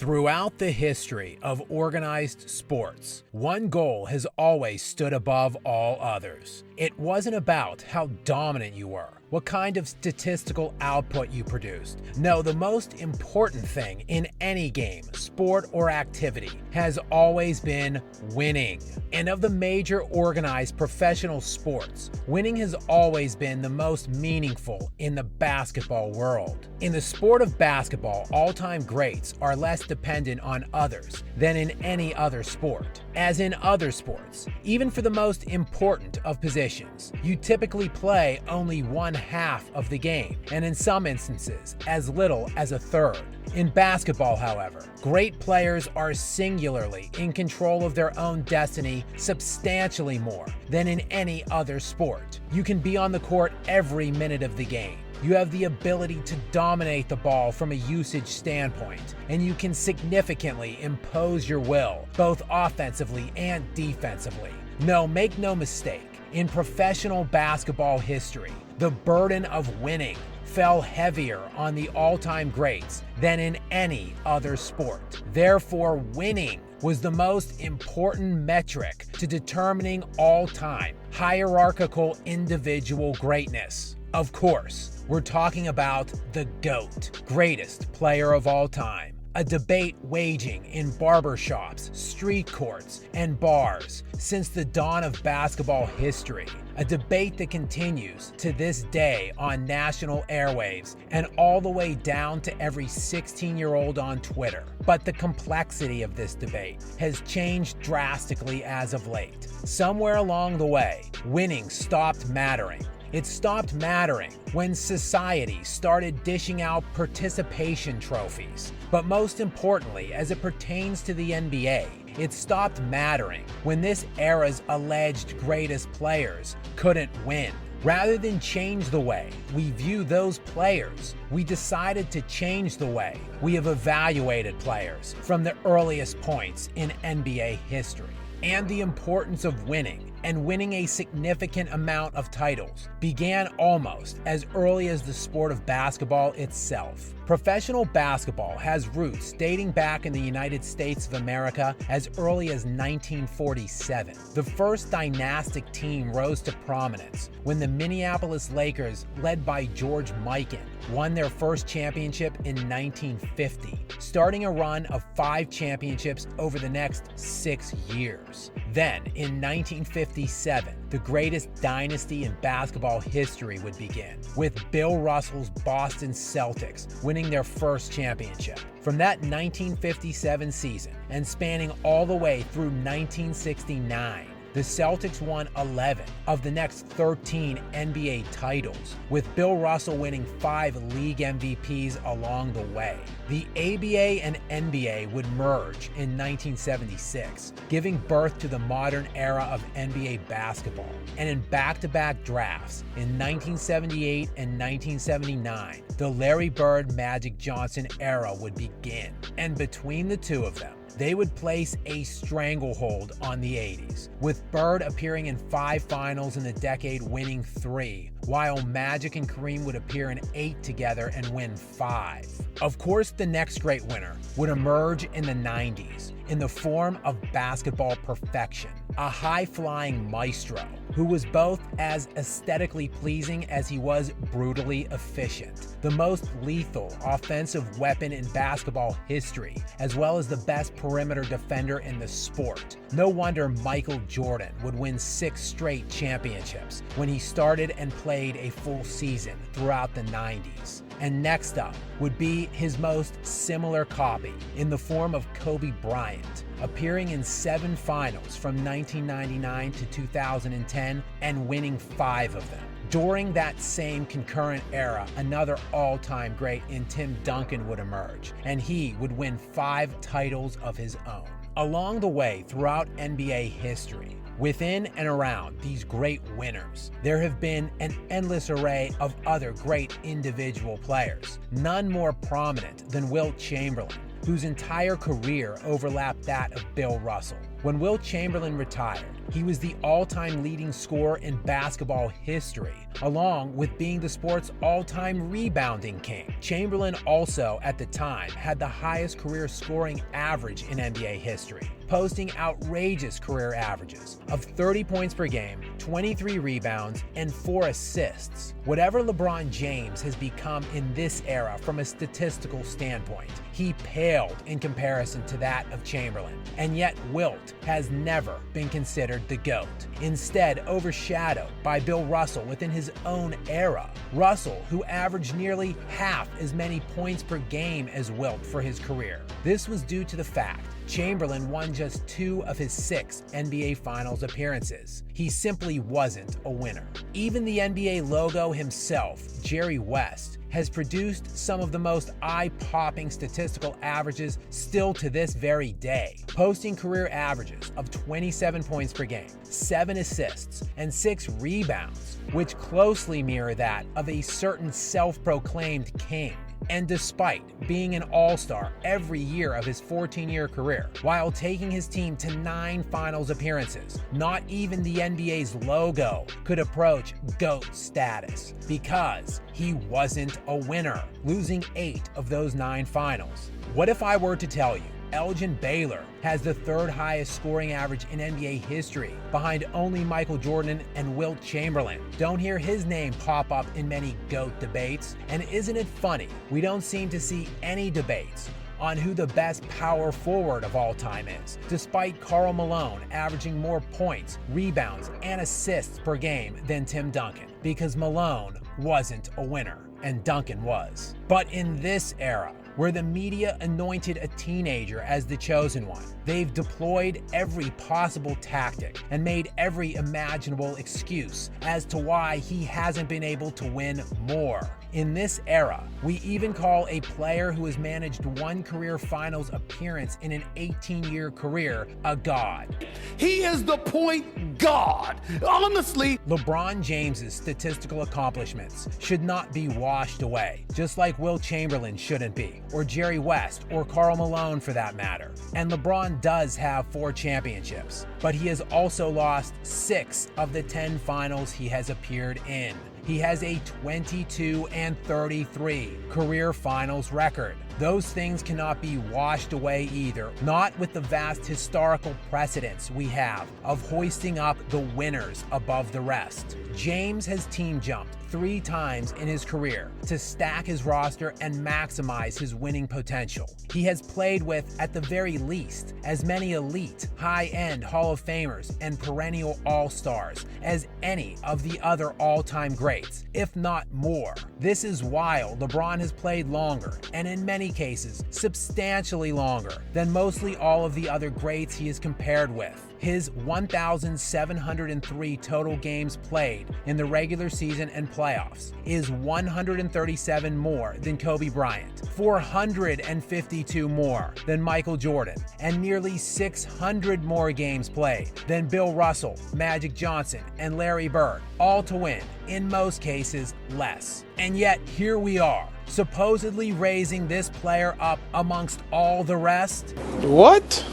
Throughout the history of organized sports, one goal has always stood above all others. It wasn't about how dominant you were, what kind of statistical output you produced. No, the most important thing in any game, sport, or activity has always been winning. And of the major organized professional sports, winning has always been the most meaningful in the basketball world. In the sport of basketball, all-time greats are less dependent on others than in any other sport. As in other sports, even for the most important of positions, you typically play only one half of the game, and in some instances, as little as a third. In basketball, however, great players are singularly in control of their own destiny substantially more than in any other sport. You can be on the court every minute of the game. You have the ability to dominate the ball from a usage standpoint, and you can significantly impose your will, both offensively and defensively. No, make no mistake, in professional basketball history, the burden of winning fell heavier on the all-time greats than in any other sport. Therefore, winning was the most important metric to determining all-time hierarchical individual greatness. Of course, we're talking about the GOAT, greatest player of all time. A debate waging in barbershops, street courts, and bars since the dawn of basketball history. A debate that continues to this day on national airwaves and all the way down to every 16-year-old on Twitter. But the complexity of this debate has changed drastically as of late. Somewhere along the way, winning stopped mattering. It stopped mattering when society started dishing out participation trophies. But most importantly, as it pertains to the NBA, it stopped mattering when this era's alleged greatest players couldn't win. Rather than change the way we view those players, we decided to change the way we have evaluated players from the earliest points in NBA history. And the importance of winning, and winning a significant amount of titles, began almost as early as the sport of basketball itself. Professional basketball has roots dating back in the United States of America as early as 1947. The first dynastic team rose to prominence when the Minneapolis Lakers, led by George Mikan, won their first championship in 1950, starting a run of 5 championships over the next 6 years. Then, in 1957, the greatest dynasty in basketball history would begin, with Bill Russell's Boston Celtics winning their first championship. From that 1957 season, and spanning all the way through 1969, the Celtics won 11 of the next 13 NBA titles, with Bill Russell winning 5 league MVPs along the way. The ABA and NBA would merge in 1976, giving birth to the modern era of NBA basketball. And in back-to-back drafts in 1978 and 1979, the Larry Bird Magic Johnson era would begin. And between the two of them, they would place a stranglehold on the 80s, with Bird appearing in 5 finals in the decade, winning 3, while Magic and Kareem would appear in 8 together and win 5. Of course, the next great winner would emerge in the 90s in the form of basketball perfection, a high-flying maestro who was both as aesthetically pleasing as he was brutally efficient, the most lethal offensive weapon in basketball history, as well as the best perimeter defender in the sport. No wonder Michael Jordan would win 6 straight championships when he started and played a full season throughout the 90s. And next up would be his most similar copy in the form of Kobe Bryant, appearing in 7 finals from 1999 to 2010 and winning 5 of them. During that same concurrent era, another all-time great in Tim Duncan would emerge, and he would win 5 titles of his own. Along the way throughout NBA history, within and around these great winners, there have been an endless array of other great individual players, none more prominent than Wilt Chamberlain, whose entire career overlapped that of Bill Russell. When Wilt Chamberlain retired, he was the all-time leading scorer in basketball history, along with being the sport's all-time rebounding king. Chamberlain also, at the time, had the highest career scoring average in NBA history, posting outrageous career averages of 30 points per game, 23 rebounds, and 4 assists. Whatever LeBron James has become in this era from a statistical standpoint, he paled in comparison to that of Chamberlain. And yet Wilt has never been considered the GOAT, instead overshadowed by Bill Russell within his own era. Russell, who averaged nearly half as many points per game as Wilt for his career. This was due to the fact Chamberlain won just 2 of his 6 NBA Finals appearances. He simply wasn't a winner. Even the NBA logo himself, Jerry West, has produced some of the most eye-popping statistical averages still to this very day, posting career averages of 27 points per game, 7 assists, and 6 rebounds, which closely mirror that of a certain self-proclaimed king. And despite being an all-star every year of his 14-year career, while taking his team to 9 finals appearances, not even the NBA's logo could approach GOAT status because he wasn't a winner, losing 8 of those 9 finals. What if I were to tell you Elgin Baylor has the 3rd highest scoring average in NBA history, behind only Michael Jordan and Wilt Chamberlain? Don't hear his name pop up in many GOAT debates. And isn't it funny, we don't seem to see any debates on who the best power forward of all time is, despite Karl Malone averaging more points, rebounds, and assists per game than Tim Duncan, because Malone wasn't a winner and Duncan was. But in this era, where the media anointed a teenager as the chosen one, they've deployed every possible tactic and made every imaginable excuse as to why he hasn't been able to win more. In this era, we even call a player who has managed 1 career finals appearance in an 18-year career a god. He is the point god. Honestly, LeBron James's statistical accomplishments should not be washed away, just like Wilt Chamberlain shouldn't be, or Jerry West, or Karl Malone for that matter. And LeBron does have 4 championships, but he has also lost 6 of the 10 finals he has appeared in. He has a 22-33 career finals record. Those things cannot be washed away either, not with the vast historical precedents we have of hoisting up the winners above the rest. James has team jumped 3 times in his career to stack his roster and maximize his winning potential. He has played with, at the very least, as many elite, high-end Hall of Famers and perennial all-stars as any of the other all-time greats, if not more. This is while LeBron has played longer, and in many cases, substantially longer, than mostly all of the other greats he is compared with. His 1,703 total games played in the regular season and playoffs is 137 more than Kobe Bryant, 452 more than Michael Jordan, and nearly 600 more games played than Bill Russell, Magic Johnson, and Larry Bird, all to win, in most cases, less. And yet, here we are, supposedly raising this player up amongst all the rest. what?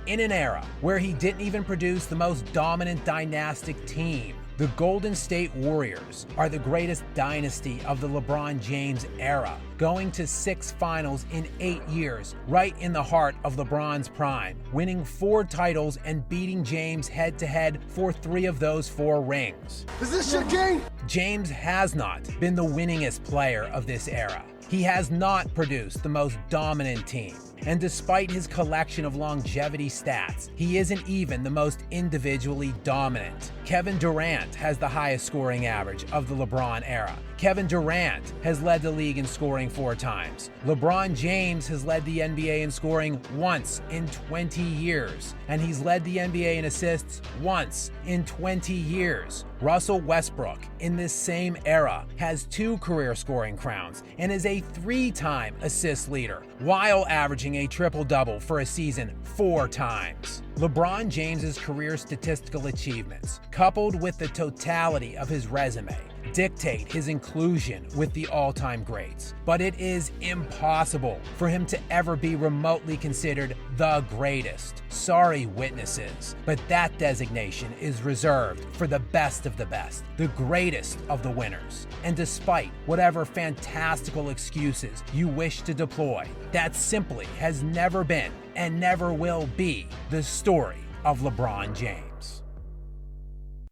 In an era where he didn't even produce the most dominant dynastic team. The Golden State Warriors are the greatest dynasty of the LeBron James era, going to 6 finals in 8 years, right in the heart of LeBron's prime, winning 4 titles and beating James head-to-head for 3 of those 4 rings. Is this your game? James has not been the winningest player of this era. He has not produced the most dominant team. And despite his collection of longevity stats, he isn't even the most individually dominant. Kevin Durant has the highest scoring average of the LeBron era. Kevin Durant has led the league in scoring 4 times. LeBron James has led the NBA in scoring once in 20 years. And he's led the NBA in assists once in 20 years. Russell Westbrook, in this same era, has 2 career scoring crowns and is a 3-time assist leader, while averaging a triple-double for a season 4 times. LeBron James's career statistical achievements, coupled with the totality of his resume, dictate his inclusion with the all-time greats, but it is impossible for him to ever be remotely considered the greatest. Sorry, witnesses, but that designation is reserved for the best of the best, the greatest of the winners. And despite whatever fantastical excuses you wish to deploy, that simply has never been and never will be the story of LeBron James.